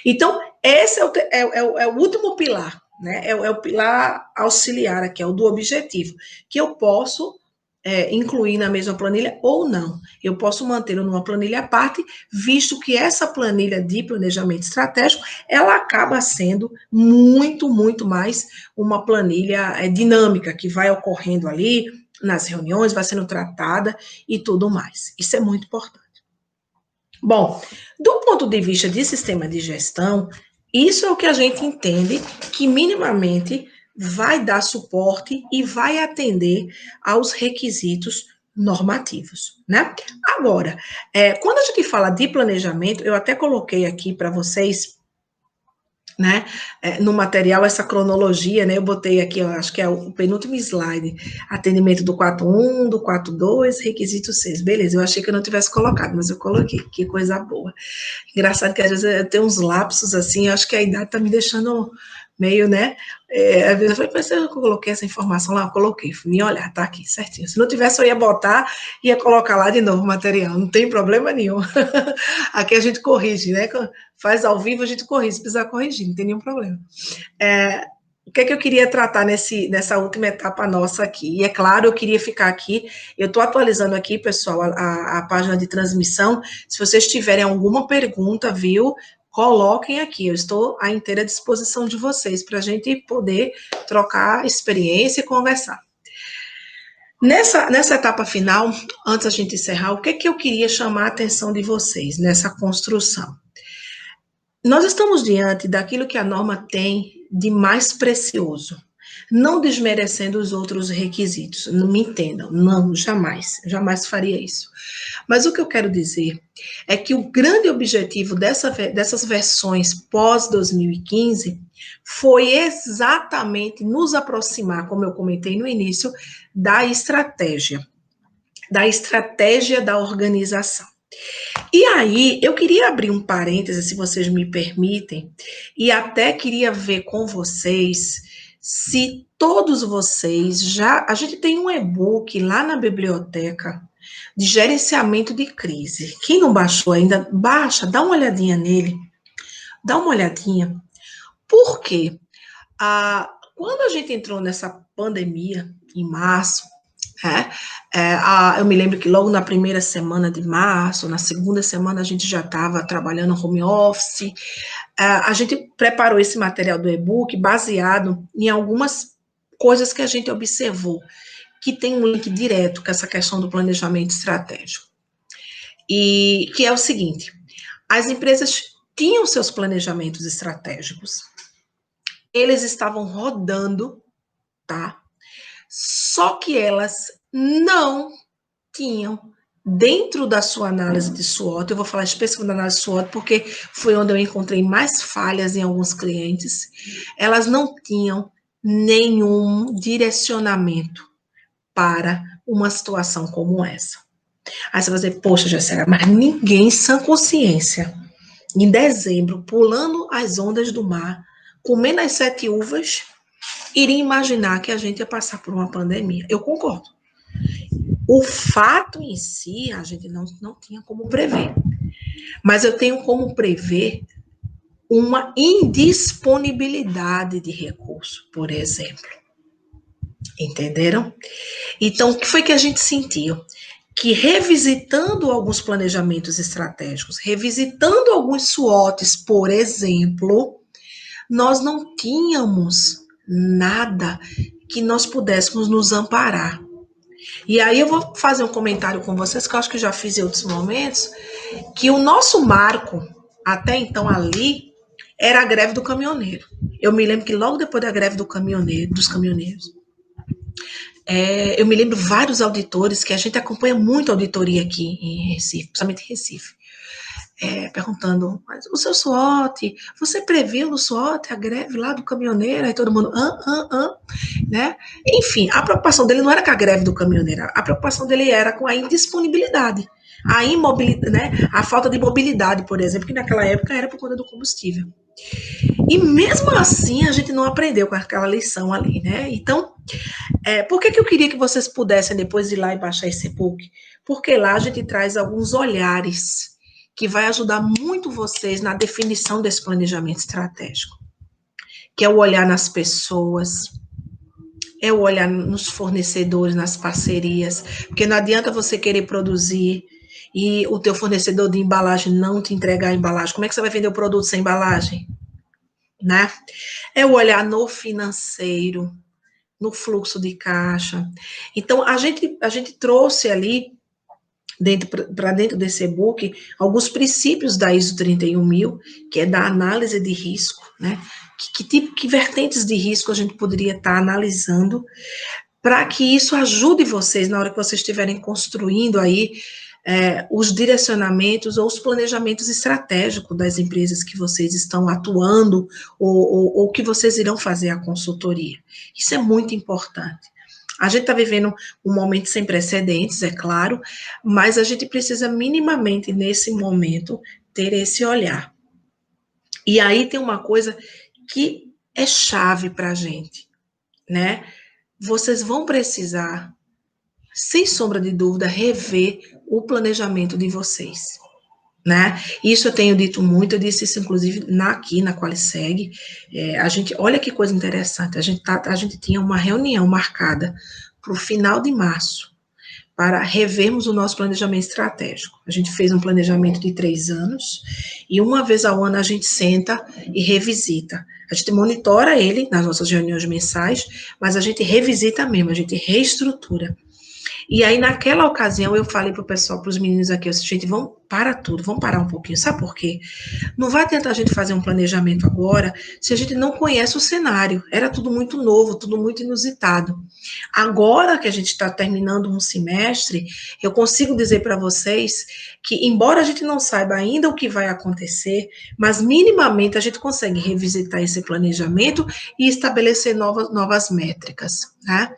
Então, esse é o último pilar, né? É o pilar auxiliar aqui, é o do objetivo, que eu posso incluir na mesma planilha ou não. Eu posso mantê-lo numa planilha à parte, visto que essa planilha de planejamento estratégico, ela acaba sendo muito, muito mais uma planilha dinâmica, que vai ocorrendo ali nas reuniões, vai sendo tratada e tudo mais. Isso é muito importante. Bom, do ponto de vista de sistema de gestão, isso é o que a gente entende que minimamente vai dar suporte e vai atender aos requisitos normativos, né? Agora, quando a gente fala de planejamento, eu até coloquei aqui para vocês, né, no material, essa cronologia, né, eu botei aqui, eu acho que é o penúltimo slide, atendimento do 4.1, do 4.2, requisito 6, beleza, eu achei que eu não tivesse colocado, mas eu coloquei, que coisa boa. Engraçado que às vezes eu tenho uns lapsos assim, eu acho que a idade tá me deixando meio, né, às vezes eu falei, mas eu coloquei essa informação lá, eu coloquei, vim olhar, tá aqui, certinho, se não tivesse eu ia botar, ia colocar lá de novo o material, não tem problema nenhum, aqui a gente corrige, né, faz ao vivo, a gente corrige, se precisar corrigir, não tem nenhum problema. O que é que eu queria tratar nessa última etapa nossa aqui? E é claro, eu queria ficar aqui, eu estou atualizando aqui, pessoal, a página de transmissão, se vocês tiverem alguma pergunta, viu, coloquem aqui, eu estou à inteira disposição de vocês, para a gente poder trocar experiência e conversar. Nessa etapa final, antes da gente encerrar, o que é que eu queria chamar a atenção de vocês nessa construção? Nós estamos diante daquilo que a norma tem de mais precioso, não desmerecendo os outros requisitos, não me entendam, não, jamais faria isso. Mas o que eu quero dizer é que o grande objetivo dessas versões pós-2015 foi exatamente nos aproximar, como eu comentei no início, da estratégia da organização. E aí, eu queria abrir um parêntese, se vocês me permitem, e até queria ver com vocês se todos vocês já... A gente tem um e-book lá na biblioteca de gerenciamento de crise. Quem não baixou ainda, baixa, dá uma olhadinha nele. Dá uma olhadinha. Por quê? Quando a gente entrou nessa pandemia, em março, eu me lembro que logo na primeira semana de março, na segunda semana a gente já estava trabalhando home office, a gente preparou esse material do e-book baseado em algumas coisas que a gente observou, que tem um link direto com essa questão do planejamento estratégico. E que é o seguinte, as empresas tinham seus planejamentos estratégicos, eles estavam rodando, tá? Só que elas não tinham, dentro da sua análise de SWOT, eu vou falar especificamente da análise de SWOT, porque foi onde eu encontrei mais falhas em alguns clientes, elas não tinham nenhum direcionamento para uma situação como essa. Aí você vai dizer, poxa, Jéssica, mas ninguém sã consciência, em dezembro, pulando as ondas do mar, comendo as 7 uvas, iria imaginar que a gente ia passar por uma pandemia. Eu concordo. O fato em si, a gente não tinha como prever. Mas eu tenho como prever uma indisponibilidade de recurso, por exemplo. Entenderam? Então, o que foi que a gente sentiu? Que revisitando alguns planejamentos estratégicos, revisitando alguns SWOTs, por exemplo, nós não tínhamos nada que nós pudéssemos nos amparar. E aí eu vou fazer um comentário com vocês, que eu acho que eu já fiz em outros momentos, que o nosso marco, até então ali, era a greve do caminhoneiro. Eu me lembro que logo depois da greve dos caminhoneiros, eu me lembro vários auditores, que a gente acompanha muito auditoria aqui em Recife, principalmente em Recife, perguntando, mas o seu SWOT, você previu no SWOT a greve lá do caminhoneiro? Aí todo mundo, né? Enfim, a preocupação dele não era com a greve do caminhoneiro, a preocupação dele era com a indisponibilidade, a imobilidade, né? A falta de mobilidade, por exemplo, que naquela época era por conta do combustível. E mesmo assim a gente não aprendeu com aquela lição ali, né? Então, por que eu queria que vocês pudessem depois ir lá e baixar esse e-book? Porque lá a gente traz alguns olhares que vai ajudar muito vocês na definição desse planejamento estratégico, que é o olhar nas pessoas, é o olhar nos fornecedores, nas parcerias, porque não adianta você querer produzir e o teu fornecedor de embalagem não te entregar a embalagem. Como é que você vai vender o produto sem embalagem? Né? É o olhar no financeiro, no fluxo de caixa. Então, a gente trouxe ali, para dentro desse e-book, alguns princípios da ISO 31000, que é da análise de risco, né? Que vertentes de risco a gente poderia estar analisando para que isso ajude vocês na hora que vocês estiverem construindo aí os direcionamentos ou os planejamentos estratégicos das empresas que vocês estão atuando ou que vocês irão fazer a consultoria. Isso é muito importante. A gente está vivendo um momento sem precedentes, é claro, mas a gente precisa minimamente, nesse momento, ter esse olhar. E aí tem uma coisa que é chave para a gente, né? Vocês vão precisar, sem sombra de dúvida, rever o planejamento de vocês, né? Isso eu tenho dito muito, eu disse isso inclusive aqui na Qualiseg. A gente, olha que coisa interessante, a gente tinha uma reunião marcada para o final de março, para revermos o nosso planejamento estratégico. A gente fez um planejamento de 3 anos, e uma vez ao ano a gente senta e revisita. A gente monitora ele nas nossas reuniões mensais, mas a gente revisita mesmo, a gente reestrutura. E aí, naquela ocasião, eu falei pro pessoal, pros meninos aqui, eu disse, gente, vamos parar tudo, vamos parar um pouquinho. Sabe por quê? Não vai tentar a gente fazer um planejamento agora se a gente não conhece o cenário. Era tudo muito novo, tudo muito inusitado. Agora que a gente está terminando um semestre, eu consigo dizer para vocês que, embora a gente não saiba ainda o que vai acontecer, mas minimamente a gente consegue revisitar esse planejamento e estabelecer novas métricas, né?